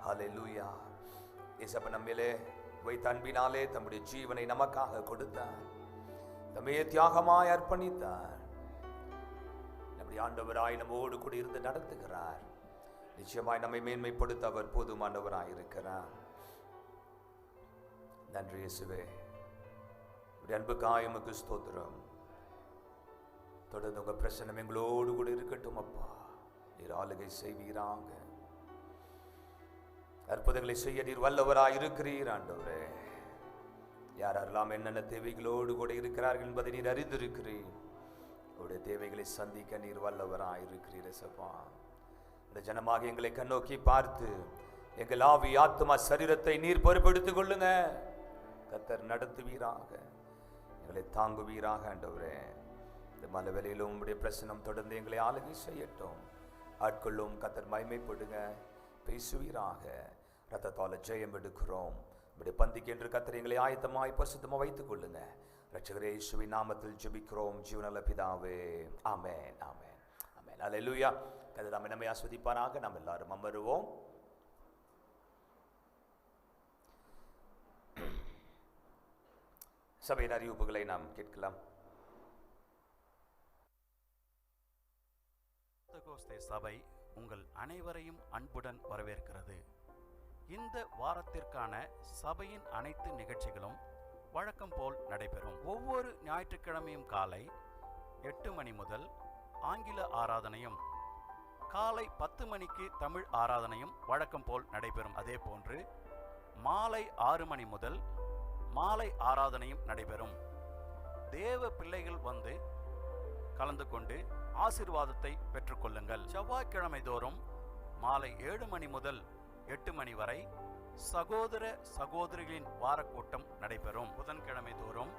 ஹல்லேலூயா. இயேசப்பா நம்மிலே வைத்த அன்பினாலே தம்முடைய ஜீவனை நமக்காக கொடுத்தார், தம்மையே தியாகமாய் அர்ப்பணித்தார். நம்முடைய ஆண்டவராய் நம்மோடு கூட இருந்து நடத்துகிறார். நிச்சயமாய் நம்மை மேன்மைப்படுத்த அவர் போதுமானவராய் இருக்கிறார். நன்றி இயேசுவே. அன்புக்காய் உமக்கு ஸ்தோத்திரம். தொடர்ந்து உங்க பிரசன்னம் எங்களோடு கூட இருக்கட்டும் அப்பா. நீர் ஆளுகை செய்வீராக. அற்புதங்களை செய்ய நீர் வல்லவராய் இருக்கிறீர் ஆண்டவரே. யாரெல்லாம் என்னென்ன தேவைகளோடு கூட இருக்கிறார்கள் என்பதை நீர் அறிந்திருக்கிறீர். உடைய தேவைகளை சந்திக்க நீர் வல்லவராய் இருக்கிறீர் இயேசுப்பா. இந்த ஜனமாக எங்களை கண்ணோக்கி பார்த்து எங்கள் ஆவி ஆத்மா சரீரத்தை நீர் பொறுப்பெடுத்துக் கொள்ளுங்க. கர்த்தர் நடத்துவீராக, எங்களை தாங்குவீராக ஆண்டவரே. இந்த மலை வேளையிலும் உம்முடைய பிரசன்னம் தொடர்ந்து எங்களை ஆளுகை செய்யட்டும். ஆட்கொள்ளும். கர்த்தர் மகிமைப்படுங்க, பேசுவீராக. ரத்தத்தால ஜெயம் எடுக்கிறோம். உம்முடைய பந்திக்கு என்று கர்த்தர் எங்களை ஆயத்தமாய் பரிசுத்தமாக வைத்துக் கொள்ளுங்க. இரட்சகரே இயேசுவின் நாமத்தில் ஜெபிக்கிறோம் ஜீவனுள்ள பிதாவே. ஆமென், ஆமென், ஆமென். அல்லேலூயா. கர்த்தர் நம்மை ஆசீர்வதிப்பாராக. நாம் எல்லாரும் அமருவோம். சபையின் அறிவிப்புகளை நாம் கேட்கலாம். பெந்தெகோஸ்தே சபை உங்கள் அனைவரையும் அன்புடன் வரவேற்கிறது. இந்த வாரத்திற்கான சபையின் அனைத்து நிகழ்ச்சிகளும் வழக்கம் போல் நடைபெறும். ஒவ்வொரு ஞாயிற்றுக்கிழமையும் காலை 8 மணி முதல் ஆங்கில ஆராதனையும், காலை 10 மணிக்கு தமிழ் ஆராதனையும் வழக்கம் போல் நடைபெறும். அதே போன்று மாலை 6 மணி முதல் மாலை ஆராதனையும் நடைபெறும். தேவ பிள்ளைகள் வந்து கலந்து கொண்டு ஆசீர்வாதத்தை பெற்றுக்கொள்ளுங்கள். செவ்வாய்க்கிழமை தோறும் மாலை 7 மணி முதல் 8 மணி வரை சகோதர சகோதரிகளின் வாரக்கூட்டம் நடைபெறும். புதன்கிழமை தோறும்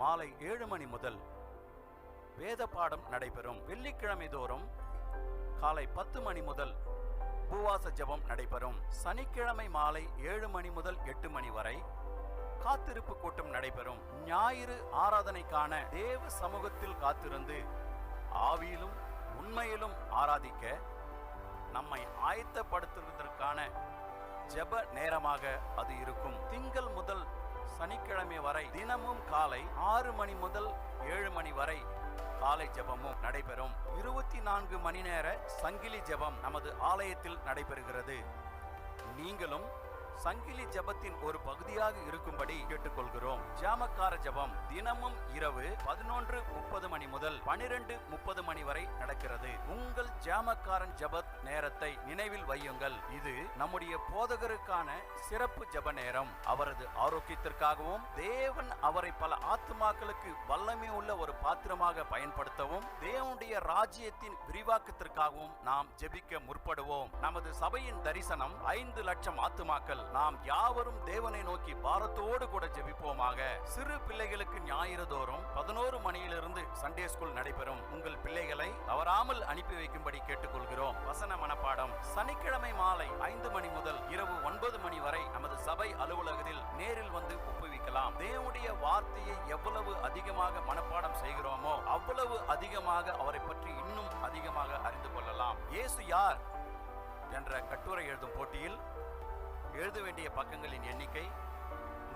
மாலை 7 மணி முதல் வேத பாடம் நடைபெறும். வெள்ளிக்கிழமை தோறும் காலை 10 மணி முதல் உபவாச ஜெபம் நடைபெறும். சனிக்கிழமை மாலை 7 மணி முதல் 8 மணி வரை காத்திருப்பு கூட்டம் நடைபெறும். ஞாயிறு ஆராதனைக்கான தேவ சமூகத்தில் காத்திருந்து ஆவியிலும் உண்மையிலும் ஆராதிக்க நம்மை ஆயத்தப்படுத்துவதற்கான ஜெப நேரமாக அது இருக்கும். திங்கள் முதல் சனிக்கிழமை வரை தினமும் காலை 6 மணி முதல் 7 மணி வரை காலை ஜெபமும் நடைபெறும். 24 மணி நேர சங்கிலி ஜெபம் நமது ஆலயத்தில் நடைபெறுகிறது. நீங்களும் சங்கிலி ஜெபத்தின் ஒரு பகுதியாக இருக்கும்படி கேட்டுக்கொள்கிறோம். ஜாமக்கார ஜெபம் தினமும் இரவு 11:30 மணி முதல் 12:30 மணி வரை நடக்கிறது. உங்கள் ஜாமக்காரன் ஜெப நேரத்தை நினைவில் வையுங்கள். இது நம்முடைய போதகருக்கான சிறப்பு ஜெப நேரம். அவரது ஆரோக்கியத்திற்காகவும் தேவன் அவரை பல ஆத்துமாக்களுக்கு வல்லமை உள்ள ஒரு பாத்திரமாக பயன்படுத்தவும் தேவனுடைய ராஜ்யத்தின் விரிவாக்கத்திற்காகவும் நாம் ஜெபிக்க முற்படுவோம். நமது சபையின் தரிசனம் 5 லட்சம் ஆத்துமாக்கள். நாம் யாவரும் தேவனை நோக்கி பாரத்தோடு கூட ஜெபிப்போமாக. சிறு பிள்ளைகளுக்கு ஞாயிறு தோறும் 11 மணியிலிருந்து சண்டே ஸ்கூல் நடைபெறும். உங்கள் பிள்ளைகளை தவறாமல் அனுப்பி வைக்கும்படி கேட்டுக்கொள்கிறோம். வசன மனப்பாடம் சனிக்கிழமை மாலை 5 மணி முதல் இரவு 9 மணி வரை நமது சபை அலுவலகத்தில் நேரில் வந்து ஒப்புவிக்கலாம். தேவனுடைய வார்த்தையை எவ்வளவு அதிகமாக மனப்பாடம் செய்கிறோமோ அவ்வளவு அதிகமாக அவரை பற்றி இன்னும் அதிகமாக அறிந்து கொள்ளலாம். இயேசு யார் என்ற கட்டுரை எழுதும் போட்டியில் எழுத வேண்டிய பக்கங்களின் எண்ணிக்கை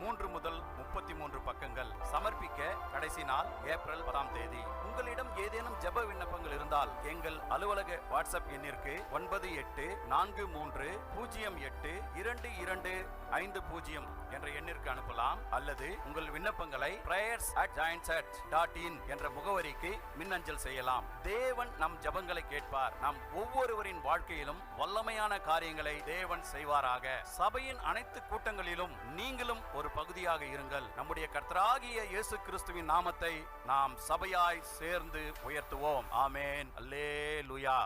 3 முதல் 33 பக்கங்கள். சமர்ப்பிக்க கடைசி நாள் ஏப்ரல் 10ஆம் தேதி. உங்களிடம் ஏதேனும் ஜெப விண்ணப்பங்கள் இருந்தால் எங்கள் அலுவலக வாட்ஸ்அப் எண்ணிற்கு 9843082250 என்ற எண்ணிற்கு அனுப்பலாம். அல்லது உங்கள் விண்ணப்பங்களை prayers@giantschurch.in என்ற முகவரிக்கு மின்னஞ்சல் செய்யலாம். தேவன் நம் ஜெபங்களை கேட்பார். நம் ஒவ்வொருவரின் வாழ்க்கையிலும் வல்லமையான காரியங்களை தேவன் செய்வாராக. சபையின் அனைத்து கூட்டங்களிலும் நீங்களும் ஒரு பகுதியாக இருங்கள். நம்முடைய கர்த்தராகிய இயேசு கிறிஸ்துவின் நாமத்தை நாம் சபையாய் சேர்ந்து உயர்த்துவோம். ஆமென். அல்லேலூயா.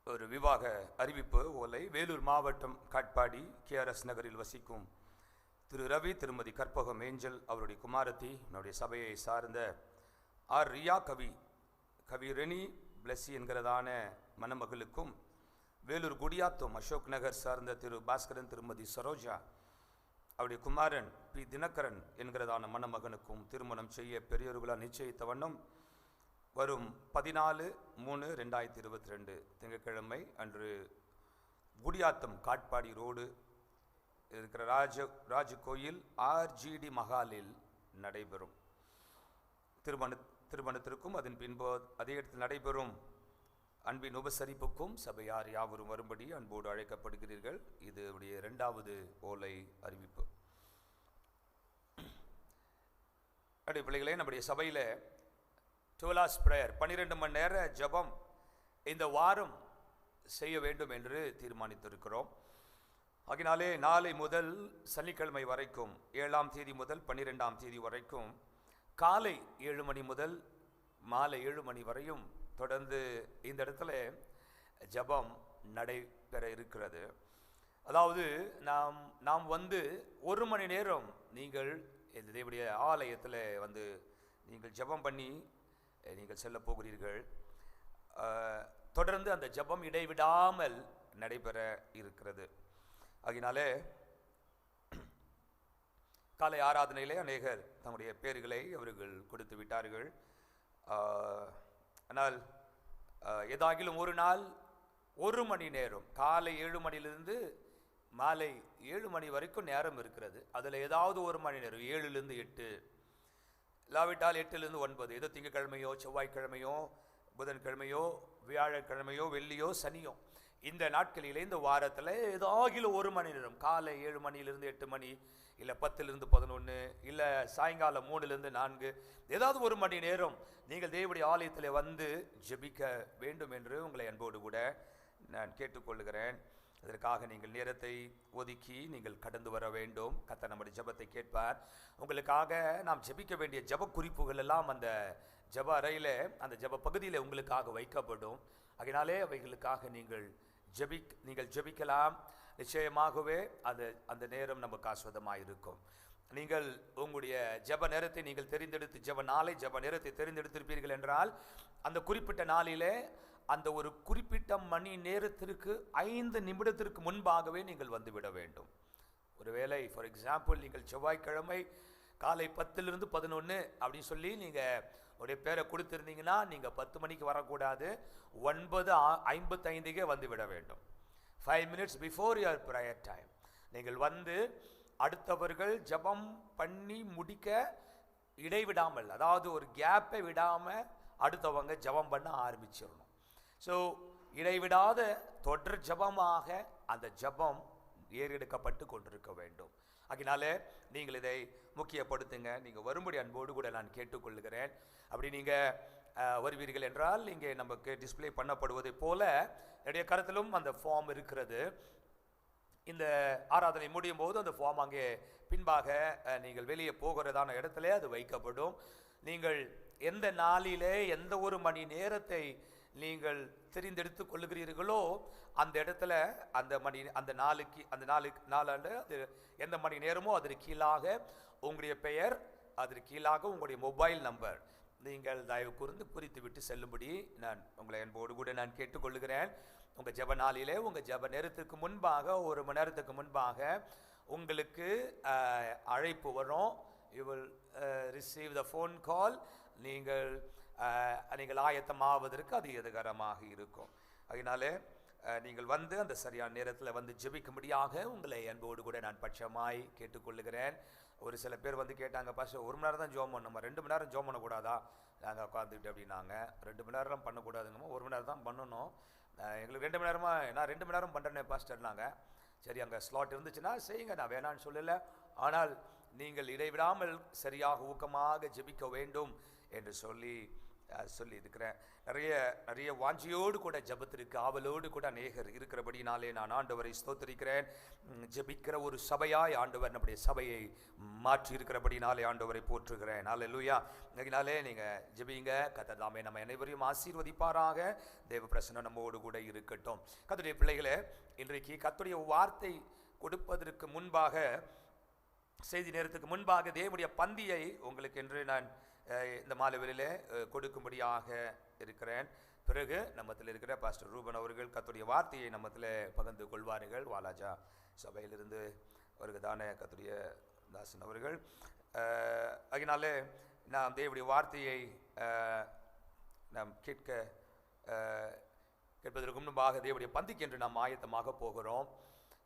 ஒரு விவாக அறிவிப்பு ஓலை. வேலூர் மாவட்டம் காட்பாடி KRS நகரில் வசிக்கும் திரு ரவி திருமதி கற்பகம் ஏஞ்சல் அவருடைய குமாரத்தி நம்முடைய சபையை சார்ந்த ரியா கவி ரெனி பிளஸி என்கிறதான மணமகளுக்கும், வேலூர் குடியாத்தம் அசோக் நகர் சார்ந்த திரு பாஸ்கரன் திருமதி சரோஜா அவருடைய குமாரன் பி தினகரன் என்கிறதான மணமகனுக்கும் திருமணம் செய்ய பெரியோர்களால் நிச்சயித்த வண்ணம் வரும் 14/3/2022 திங்கட்கிழமை அன்று குடியாத்தம் காட்பாடி ரோடு இருக்கிற ராஜ கோயில் RGD மஹாலில் நடைபெறும் திருமணத்திற்கும் அதன் பின்பு அதே இடத்தில் நடைபெறும் அன்பின் உபசரிப்புக்கும் சபையார் யாவரும் வரும்படி அன்போடு அழைக்கப்படுகிறீர்கள். இது உடைய 2வது ஓலை அறிவிப்பு. பிள்ளைகளே, நம்முடைய சபையில் 12 hours prayer 12 மணி நேர ஜபம் இந்த வாரம் செய்ய வேண்டும் என்று தீர்மானித்திருக்கிறோம். ஆகினாலே நாளை முதல் சனிக்கிழமை வரைக்கும் 7ஆம் தேதி முதல் 12ஆம் தேதி வரைக்கும் காலை 7 மணி முதல் மாலை 7 மணி வரையும் தொடர்ந்து இந்த இடத்துல ஜபம் நடைபெற இருக்கிறது. அதாவது நாம் வந்து 1 மணி நேரம் நீங்கள் இந்த தேவனுடைய ஆலயத்தில் வந்து நீங்கள் ஜபம் பண்ணி நீங்கள் செல்ல போகிறீர்கள். தொடர்ந்து அந்த ஜபம் இடைவிடாமல் நடைபெற இருக்கிறது. ஆகினாலே காலை ஆராதனையிலே அநேகர் தம்முடைய பேர்களை அவர்கள் கொடுத்து விட்டார்கள். ஆனால் ஏதாகிலும் ஒரு நாள் 1 மணி நேரம் காலை 7 மணியிலிருந்து மாலை 7 மணி வரைக்கும் நேரம் இருக்கிறது. அதில் ஏதாவது 1 மணி நேரம் 7லிருந்து 8 இல்லாவிட்டால் 8லிருந்து 9 ஏதோ திங்கட்கிழமையோ செவ்வாய்க்கிழமையோ புதன்கிழமையோ வியாழக்கிழமையோ வெள்ளியோ சனியோ இந்த நாட்களிலே இந்த வாரத்தில் ஏதாகிலும் 1 மணி நேரம், காலை 7 மணியிலிருந்து 8 மணி, இல்லை 10லிருந்து 11, இல்லை சாயங்காலம் 3லிருந்து 4, ஏதாவது 1 மணி நேரம் நீங்கள் தேவனுடைய ஆலயத்தில் வந்து ஜெபிக்க வேண்டும் என்று உங்களை அன்போடு கூட நான் கேட்டுக்கொள்கிறேன். அதற்காக நீங்கள் நேரத்தை ஒதுக்கி நீங்கள் கடந்து வர வேண்டும். கர்த்தர் நம்முடைய ஜெபத்தை கேட்பார். உங்களுக்காக நாம் ஜெபிக்க வேண்டிய ஜெப குறிப்புகள் எல்லாம் அந்த ஜெப அறையில், அந்த ஜெப பகுதியில் உங்களுக்காக வைக்கப்படும். அதனாலே அவைகளுக்காக நீங்கள் ஜெபிக்கலாம். நிச்சயமாகவே அந்த நேரம் நமக்கு ஆஸ்வதமாக இருக்கும். நீங்கள் உங்களுடைய ஜெப நேரத்தை நீங்கள் தெரிந்தெடுத்து, ஜெப நேரத்தை தெரிந்தெடுத்திருப்பீர்கள் என்றால், அந்த குறிப்பிட்ட நாளிலே அந்த ஒரு குறிப்பிட்ட மணி நேரத்திற்கு 5 நிமிடத்திற்கு முன்பாகவே நீங்கள் வந்துவிட வேண்டும். ஒருவேளை ஃபார் எக்ஸாம்பிள் நீங்கள் செவ்வாய்க்கிழமை காலை 10லிருந்து 11 அப்படின்னு சொல்லி நீங்கள் உடைய பேரை கொடுத்துருந்தீங்கன்னா, நீங்கள் 10 மணிக்கு வரக்கூடாது, 9:55 வந்து விட வேண்டும். 5 minutes before your prayer time நீங்கள் வந்து அடுத்தவர்கள் ஜெபம் பண்ணி முடிக்க இடைவிடாமல், அதாவது ஒரு கேப்பை விடாமல் அடுத்தவங்க ஜெபம் பண்ண ஆரம்பிச்சிடணும். ஸோ இடைவிடாத தொடர் ஜெபமாக அந்த ஜெபம் ஏறெடுக்கப்பட்டு கொண்டிருக்க வேண்டும். அதனால நீங்கள் இதை முக்கியப்படுத்துங்க. நீங்கள் வரும்படி அன்போடு கூட நான் கேட்டுக்கொள்கிறேன். அப்படி நீங்கள் வருவீர்கள் என்றால், இங்கே நமக்கு டிஸ்பிளே பண்ணப்படுவதை போல என்னுடைய கருத்திலும் அந்த ஃபார்ம் இருக்கிறது. இந்த ஆராதனை முடியும் போது அந்த ஃபார்ம் அங்கே பின்பாக நீங்கள் வெளியே போகிறதான இடத்துல அது வைக்கப்படும். நீங்கள் எந்த நாளிலே எந்த ஒரு மணி நேரத்தை நீங்கள் தெரிந்தெடுத்து கொள்ளுகிறீர்களோ அந்த இடத்துல அந்த நாளாண்டு அது எந்த மணி நேரமோ அதற்கு கீழாக உங்களுடைய பெயர், அதற்கு கீழாக உங்களுடைய மொபைல் நம்பர் நீங்கள் தயவு கூர்ந்து குறித்து விட்டு செல்லும்படி நான் உங்களை அன்போடு கூட நான் கேட்டுக்கொள்கிறேன். உங்கள் ஜெப நாளிலே உங்கள் ஜெப நேரத்துக்கு முன்பாக 1 மணி நேரத்துக்கு முன்பாக உங்களுக்கு அழைப்பு வரும். You will receive the phone call. நீங்கள் ஆயத்தமாவதற்கு அது எதிர்கரமாக இருக்கும். அதனால நீங்கள் வந்து அந்த சரியான நேரத்தில் வந்து ஜெபிக்கும்படியாக உங்களை அன்போடு கூட நான் பட்சமாய் கேட்டுக்கொள்ளுகிறேன். ஒரு சில பேர் வந்து கேட்டாங்க, பாஸ்டர் 1 மணி நேரம் தான் ஜெபம் பண்ணணுமா, 2 மணி நேரம் ஜெபம் பண்ணக்கூடாதா நாங்கள் உட்காந்துக்கிட்டு அப்படின்னாங்க. 2 மணி நேரம் பண்ணக்கூடாதுங்கம்மா, 1 மணி நேரம் தான் பண்ணணும். எங்களுக்கு 2 மணி நேரமா, நான் 2 மணி நேரம் பண்ணுறேனே பாஸ்டர்னாங்க. சரி, அங்கே ஸ்லாட் இருந்துச்சுன்னா செய்யுங்க, நான் வேணான்னு சொல்லலை. ஆனால் நீங்கள் இடைவிடாமல் சரியாக ஊக்கமாக ஜெபிக்க வேண்டும் என்று சொல்லியிருக்கிறேன். நிறைய வாஞ்சியோடு கூட ஜெபத்திற்கு ஆவலோடு கூட அநேகர் இருக்கிறபடினாலே நான் ஆண்டவரை ஸ்தோத்திரிக்கிறேன். ஜெபிக்கிற ஒரு சபையாய் ஆண்டவர் நம்முடைய சபையை மாற்றி இருக்கிறபடினாலே ஆண்டவரை போற்றுகிறேன். அல்லேலூயா. அதனாலே நீங்கள் ஜெபிங்க. கர்த்தர் தாமே நம்ம அனைவரையும் ஆசீர்வதிப்பாராக. தேவ பிரசன்னம் நம்மோடு கூட இருக்கட்டும். கர்த்தருடைய பிள்ளைகளே, இன்றைக்கு கர்த்தருடைய வார்த்தை கொடுப்பதற்கு முன்பாக, செய்தி நேரத்துக்கு முன்பாக தேவனுடைய பந்தியை உங்களுக்கு என்று நான் இந்த மாலைவேளையிலே கொடுக்கும்படியாக இருக்கிறேன். பிறகு நம்மத்தில் இருக்கிற பாஸ்டர் ரூபன் அவர்கள் கர்த்தருடைய வார்த்தையை நம்மத்தில் பகிர்ந்து கொள்வார்கள். வாலாஜா சபையிலிருந்து வருகிறதான கர்த்தருடைய தாசன் அவர்கள். அதனாலே நாம் தேவனுடைய வார்த்தையை நாம் கேட்பதற்கு முன்பாக தேவனுடைய பந்திக்கு என்று நாம் ஆயத்தமாக போகிறோம்.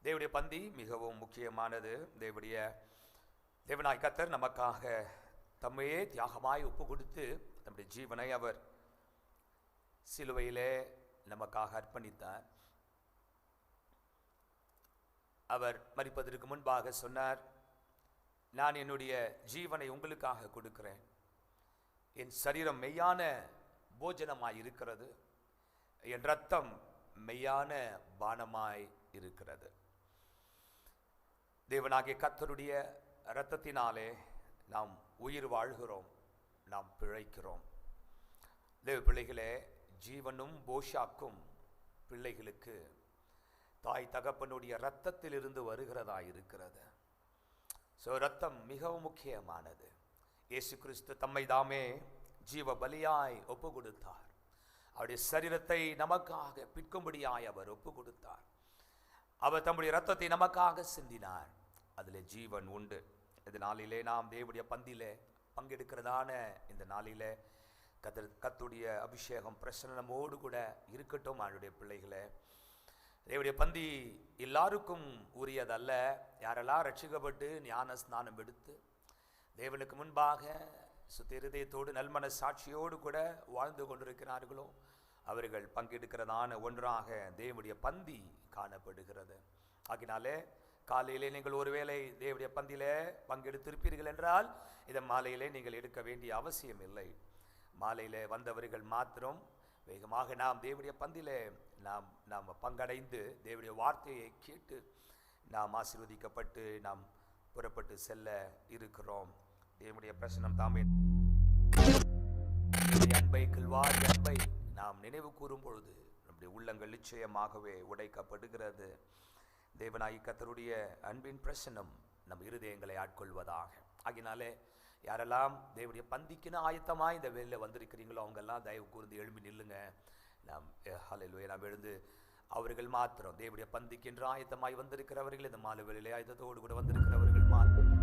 தேவனுடைய பந்தி மிகவும் முக்கியமானது. தேவனாய் கர்த்தர் நமக்காக தம்மையே தியாகமாய் ஒப்பு கொடுத்து நம்முடைய ஜீவனை அவர் சிலுவையிலே நமக்காக அர்ப்பணித்தார். அவர் மரிப்பதற்கு முன்பாக சொன்னார், நான் என்னுடைய ஜீவனை உங்களுக்காக கொடுக்கிறேன். என் சரீரம் மெய்யான போஜனமாய் இருக்கிறது, என் இரத்தம் மெய்யான பானமாய் இருக்கிறது. தேவனாகிய கர்த்தருடைய இரத்தத்தினாலே நாம் உயிர் வாழ்கிறோம், நாம் பிழைக்கிறோம். தேவ பிள்ளைகளே, ஜீவனும் போஷாக்கும் பிள்ளைகளுக்கு தாய் தகப்பனுடைய இரத்தத்திலிருந்து வருகிறதா இருக்கிறது. ஸோ இரத்தம் மிகவும் முக்கியமானது. இயேசு கிறிஸ்து தம்மை தாமே ஜீவ பலியாய் ஒப்பு கொடுத்தார். அவருடைய சரீரத்தை நமக்காக பிற்கும்படியாய் அவர் ஒப்பு கொடுத்தார். அவர் தம்முடைய இரத்தத்தை நமக்காக சிந்தினார். அதில் ஜீவன் உண்டு. இந்த நாளிலே நாம் தேவனுடைய பந்தியிலே பங்கெடுக்கிறதான இந்த நாளிலே கர்த்தருடைய அபிஷேகம் பிரசன்னமோடு கூட இருக்கட்டும். அவருடைய பிள்ளைகளே, தேவனுடைய பந்தி எல்லாருக்கும் உரியதல்ல. யாரெல்லாம் ரட்சிக்கப்பட்டு ஞான ஸ்நானம் எடுத்து தேவனுக்கு முன்பாக சுத்த இருதயத்தோடு நல்மன சாட்சியோடு கூட வாழ்ந்து கொண்டிருக்கிறார்களோ அவர்கள் பங்கெடுக்கிறதான ஒன்றாக தேவனுடைய பந்தி காணப்படுகிறது. ஆகினாலே காலையிலே நீங்கள் ஒருவேளை தேவனுடைய பந்தியிலே பங்கெடுத்திருப்பீர்கள் என்றால் இதை மாலையிலே நீங்கள் எடுக்க வேண்டிய அவசியம் இல்லை. மாலையிலே வந்தவர்கள் மாத்திரம் வேகமாக நாம் தேவனுடைய பந்தியிலே நாம் பங்கடைந்து தேவனுடைய வார்த்தையை கேட்டு நாம் ஆசீர்வதிக்கப்பட்டு நாம் புறப்பட்டு செல்ல இருக்கிறோம். தேவனுடைய பிரசன்னம் தாமே அன்பை கில்வாரி அன்பை நாம் நினைவு கூறும் பொழுது நம்முடைய உள்ளங்கள் நிச்சயமாகவே உடைக்கப்படுகிறது. தேவனாய் கர்த்தருடைய அன்பின் பிரசன்னம் நம் இருதயங்களை ஆட்கொள்வதாக. ஆகினாலே யாரெல்லாம் தேவனுடைய பந்திக்குன்னு ஆயத்தமாக இந்த வேலையில் வந்திருக்கிறீங்களோ அவங்கெல்லாம் தயவு கூர்ந்து எழும்பி நில்லுங்க. நாம் ஹல்லேலூயா நாம் எழுந்து அவர்கள் மாத்திரம் தேவனுடைய பந்திக்கு என்று ஆயத்தமாய் வந்திருக்கிறவர்கள், இந்த மாலை வேளையிலே ஆயத்தத்தோடு கூட வந்திருக்கிறவர்கள் மாத்திரம்